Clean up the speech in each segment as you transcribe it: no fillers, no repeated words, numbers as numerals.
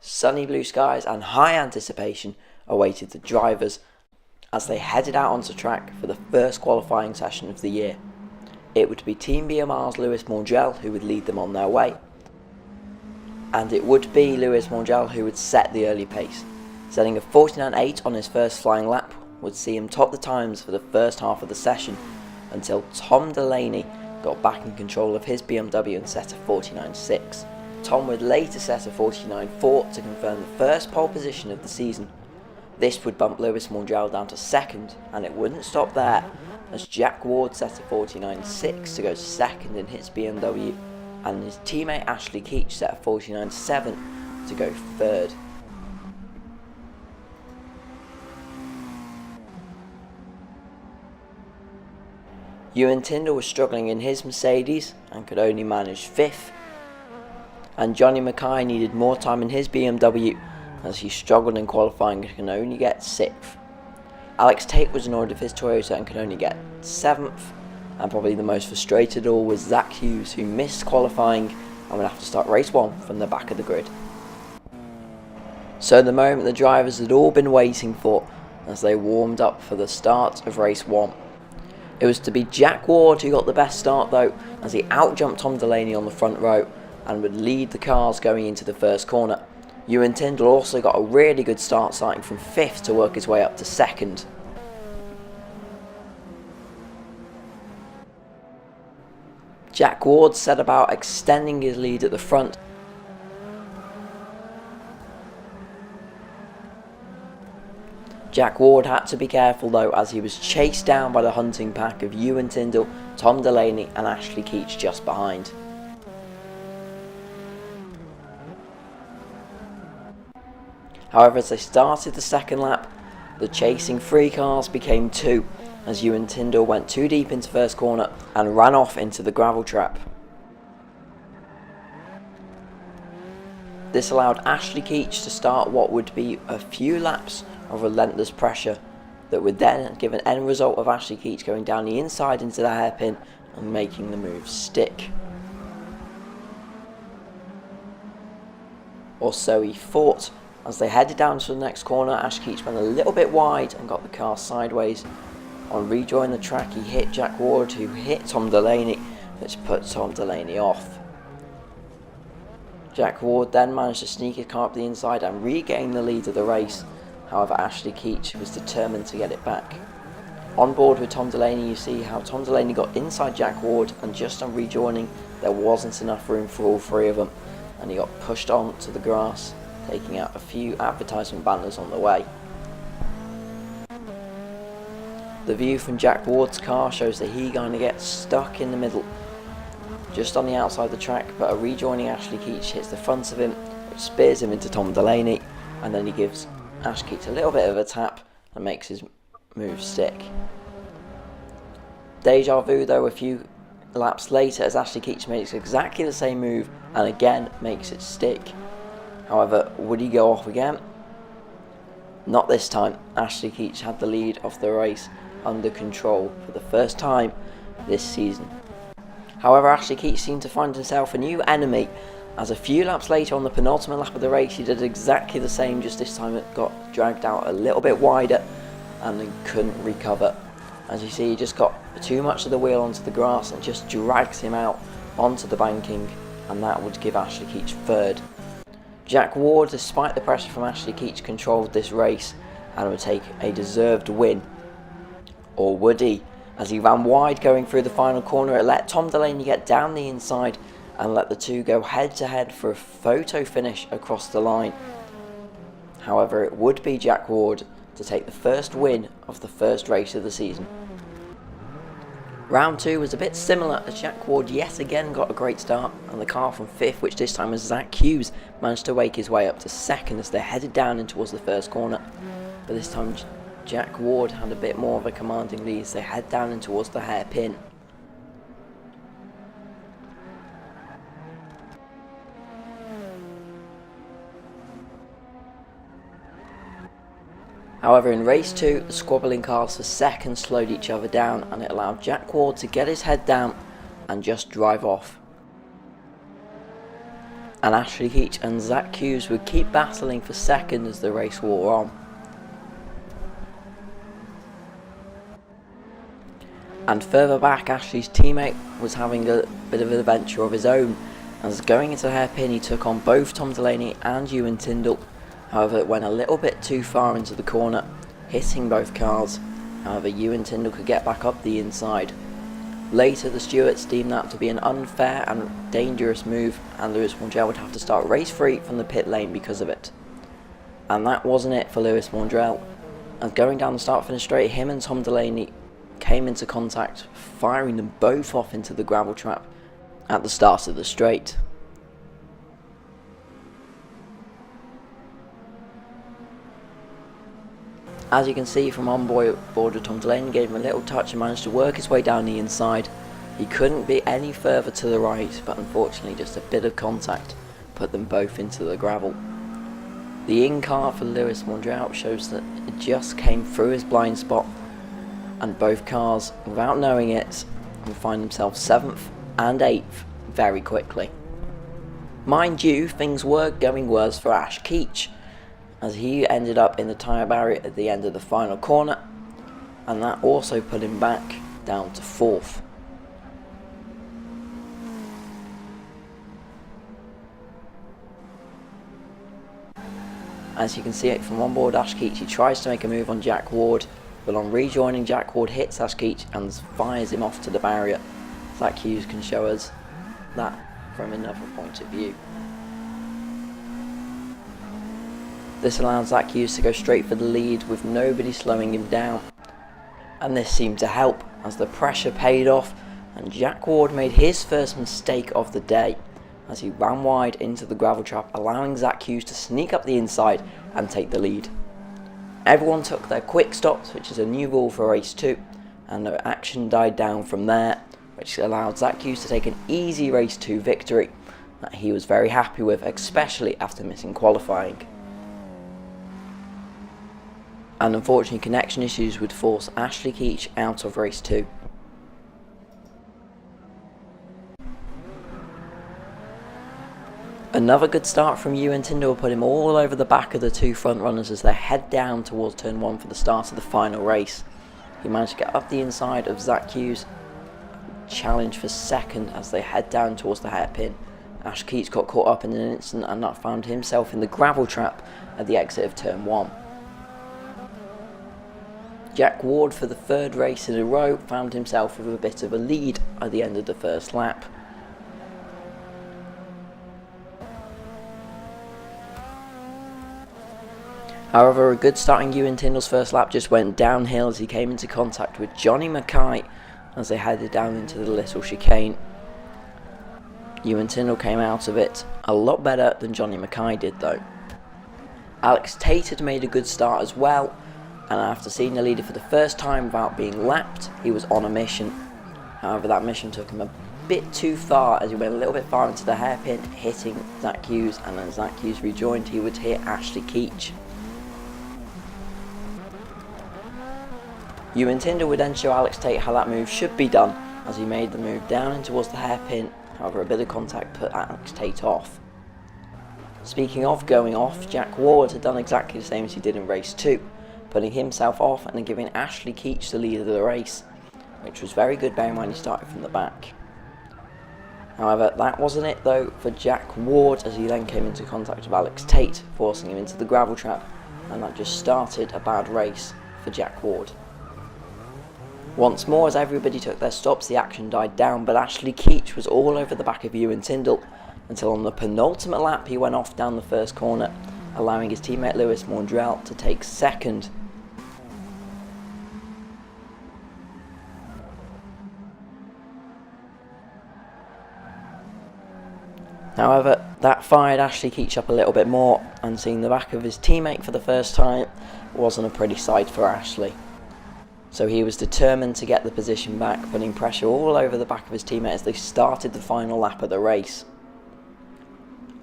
Sunny blue skies and high anticipation awaited the drivers as they headed out onto track for the first qualifying session of the year. It would be Team BMR's Lewis Morgel who would lead them on their way. And it would be Lewis Morgel who would set the early pace. Setting a 49.8 on his first flying lap would see him top the times for the first half of the session until Tom Delaney got back in control of his BMW and set a 49.6. Tom would later set a 49.4 to confirm the first pole position of the season. This would bump Lewis Morgel down to second, and it wouldn't stop there, as Jack Ward set a 49.6 to go second in his BMW, and his teammate Ashley Keach set a 49.7 to go third. Ewan Tyndall was struggling in his Mercedes and could only manage 5th, and Johnny Mackay needed more time in his BMW as he struggled in qualifying and could only get 6th. Alex Tate was annoyed with his Toyota and could only get 7th, and probably the most frustrated all was Zach Hughes, who missed qualifying and would have to start race 1 from the back of the grid. So the moment the drivers had all been waiting for as they warmed up for the start of race 1. It was to be Jack Ward who got the best start though, as he outjumped Tom Delaney on the front row and would lead the cars going into the first corner. Ewan Tyndall also got a really good start, starting from 5th to work his way up to 2nd. Jack Ward set about extending his lead at the front. Jack Ward had to be careful though, as he was chased down by the hunting pack of Ewan Tyndall, Tom Delaney and Ashley Keach just behind. However, as they started the second lap, the chasing 3 cars became 2, as Ewan Tyndall went too deep into first corner and ran off into the gravel trap. This allowed Ashley Keach to start what would be a few laps of relentless pressure that would then give an end result of Ashley Keach going down the inside into the hairpin and making the move stick. Or so he thought. As they headed down to the next corner, Ash Keach went a little bit wide and got the car sideways. On rejoining the track, he hit Jack Ward, who hit Tom Delaney, which put Tom Delaney off. Jack Ward then managed to sneak his car up the inside and regain the lead of the race. However, Ashley Keach was determined to get it back. On board with Tom Delaney, you see how Tom Delaney got inside Jack Ward, and just on rejoining, there wasn't enough room for all 3 of them, and he got pushed onto the grass, taking out a few advertisement banners on the way. The view from Jack Ward's car shows that he kind of gets stuck in the middle, just on the outside of the track, but a rejoining Ashley Keach hits the front of him, which spears him into Tom Delaney, and then he gives Ash Keach a little bit of a tap and makes his move stick. Deja vu though a few laps later, as Ashley Keach makes exactly the same move and again makes it stick. However, would he go off again? Not this time. Ashley Keach had the lead of the race under control for the first time this season. However, Ashley Keach seemed to find himself a new enemy, as a few laps later on the penultimate lap of the race he did exactly the same, just this time it got dragged out a little bit wider and then couldn't recover. As you see, he just got too much of the wheel onto the grass and just drags him out onto the banking, and that would give Ashley Keach third. Jack Ward, despite the pressure from Ashley Keach, controlled this race and would take a deserved win. Or would he? As he ran wide going through the final corner, it let Tom Delaney get down the inside and let the two go head to head for a photo finish across the line. However, it would be Jack Ward to take the first win of the first race of the season. Round 2 was a bit similar, as Jack Ward yet again got a great start, and the car from 5th, which this time was Zach Hughes, managed to wake his way up to 2nd as they headed down in towards the first corner. But this time Jack Ward had a bit more of a commanding lead as they head down in towards the hairpin. However, in race 2, the squabbling cars for second slowed each other down, and it allowed Jack Ward to get his head down and just drive off. and Ashley Keach and Zach Hughes would keep battling for second as the race wore on. And further back, Ashley's teammate was having a bit of an adventure of his own, as going into the hairpin he took on both Tom Delaney and Ewan Tindall. However, it went a little bit too far into the corner, hitting both cars. However, Ewan Tindall could get back up the inside. Later, the stewards deemed that to be an unfair and dangerous move, and Lewis Mondrell would have to start race 3 from the pit lane because of it. And that wasn't it for Lewis Mondrell, as going down the start-finish straight, him and Tom Delaney came into contact, firing them both off into the gravel trap at the start of the straight. As you can see from on board, Tom Delaney gave him a little touch and managed to work his way down the inside. He couldn't be any further to the right, but unfortunately just a bit of contact put them both into the gravel. The in-car for Lewis Mondrell shows that it just came through his blind spot, and both cars, without knowing it, will find themselves 7th and 8th very quickly. Mind you, things were going worse for Ash Keach, as he ended up in the tyre barrier at the end of the final corner, and that also put him back down to 4th. As you can see it from on board Ash Keach, he tries to make a move on Jack Ward, but on rejoining, Jack Ward hits Ash Keach and fires him off to the barrier. Zach Hughes can show us that from another point of view. This allowed Zach Hughes to go straight for the lead with nobody slowing him down. And this seemed to help as the pressure paid off and Jack Ward made his first mistake of the day as he ran wide into the gravel trap, allowing Zach Hughes to sneak up the inside and take the lead. Everyone took their quick stops, which is a new rule for race 2, and the action died down from there, which allowed Zach Hughes to take an easy race 2 victory that he was very happy with, especially after missing qualifying. And unfortunately, connection issues would force Ashley Keach out of race 2. Another good start from Ewan Tindall put him all over the back of the 2 front runners as they head down towards turn 1 for the start of the final race. He managed to get up the inside of Zach Hughes, challenge for second as they head down towards the hairpin. Ash Keach got caught up in an instant and that found himself in the gravel trap at the exit of turn 1. Jack Ward, for the 3rd race in a row, found himself with a bit of a lead at the end of the first lap. However, a good start in Ewan Tindall's first lap just went downhill as he came into contact with Johnny Mackay as they headed down into the little chicane. Ewan Tindall came out of it a lot better than Johnny Mackay did though. Alex Tate had made a good start as well, and after seeing the leader for the first time without being lapped, he was on a mission. However, that mission took him a bit too far as he went a little bit far into the hairpin, hitting Zach Hughes, and then Zach Hughes rejoined, he would hit Ashley Keach. Ewan Tindall would then show Alex Tate how that move should be done as he made the move down in towards the hairpin. However, a bit of contact put Alex Tate off. Speaking of going off, Jack Ward had done exactly the same as he did in race 2, putting himself off and then giving Ashley Keach the lead of the race, which was very good, bearing in mind he started from the back. However, that wasn't it though for Jack Ward as he then came into contact with Alex Tate, forcing him into the gravel trap, and that just started a bad race for Jack Ward. Once more, as everybody took their stops, the action died down, but Ashley Keach was all over the back of Ewan Tindall until on the penultimate lap he went off down the first corner, allowing his teammate Lewis Mondrell to take second. However, that fired Ashley Keach up a little bit more, and seeing the back of his teammate for the first time wasn't a pretty sight for Ashley. So he was determined to get the position back, putting pressure all over the back of his teammate as they started the final lap of the race.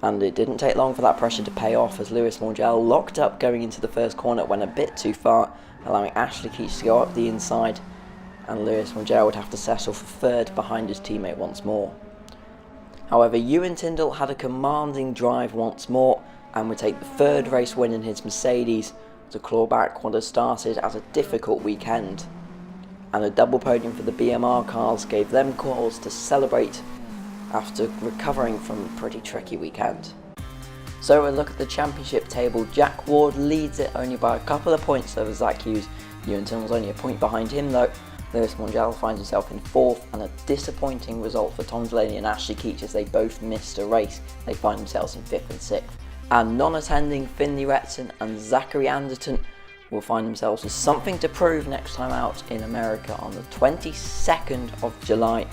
And it didn't take long for that pressure to pay off as Lewis Mondrell locked up going into the first corner, went a bit too far, allowing Ashley Keach to go up the inside, and Lewis Mondrell would have to settle for 3rd behind his teammate once more. However, Ewan Tindall had a commanding drive once more and would take the third race win in his Mercedes to claw back what had started as a difficult weekend. And a double podium for the BMR cars gave them cause to celebrate after recovering from a pretty tricky weekend. So a look at the championship table. Jack Ward leads it only by a couple of points over Zach Hughes. Ewan Tindall's only a point behind him though. Lewis Mongello finds himself in 4th, and a disappointing result for Tom Delaney and Ashley Keach as they both missed a race. They find themselves in 5th and 6th. And non-attending Finley Retson and Zachary Anderton will find themselves with something to prove next time out in America on the 22nd of July.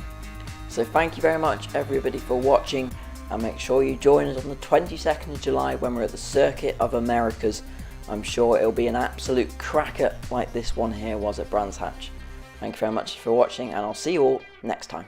So thank you very much everybody for watching, and make sure you join us on the 22nd of July when we're at the Circuit of Americas. I'm sure it'll be an absolute cracker like this one here was at Brands Hatch. Thank you very much for watching, and I'll see you all next time.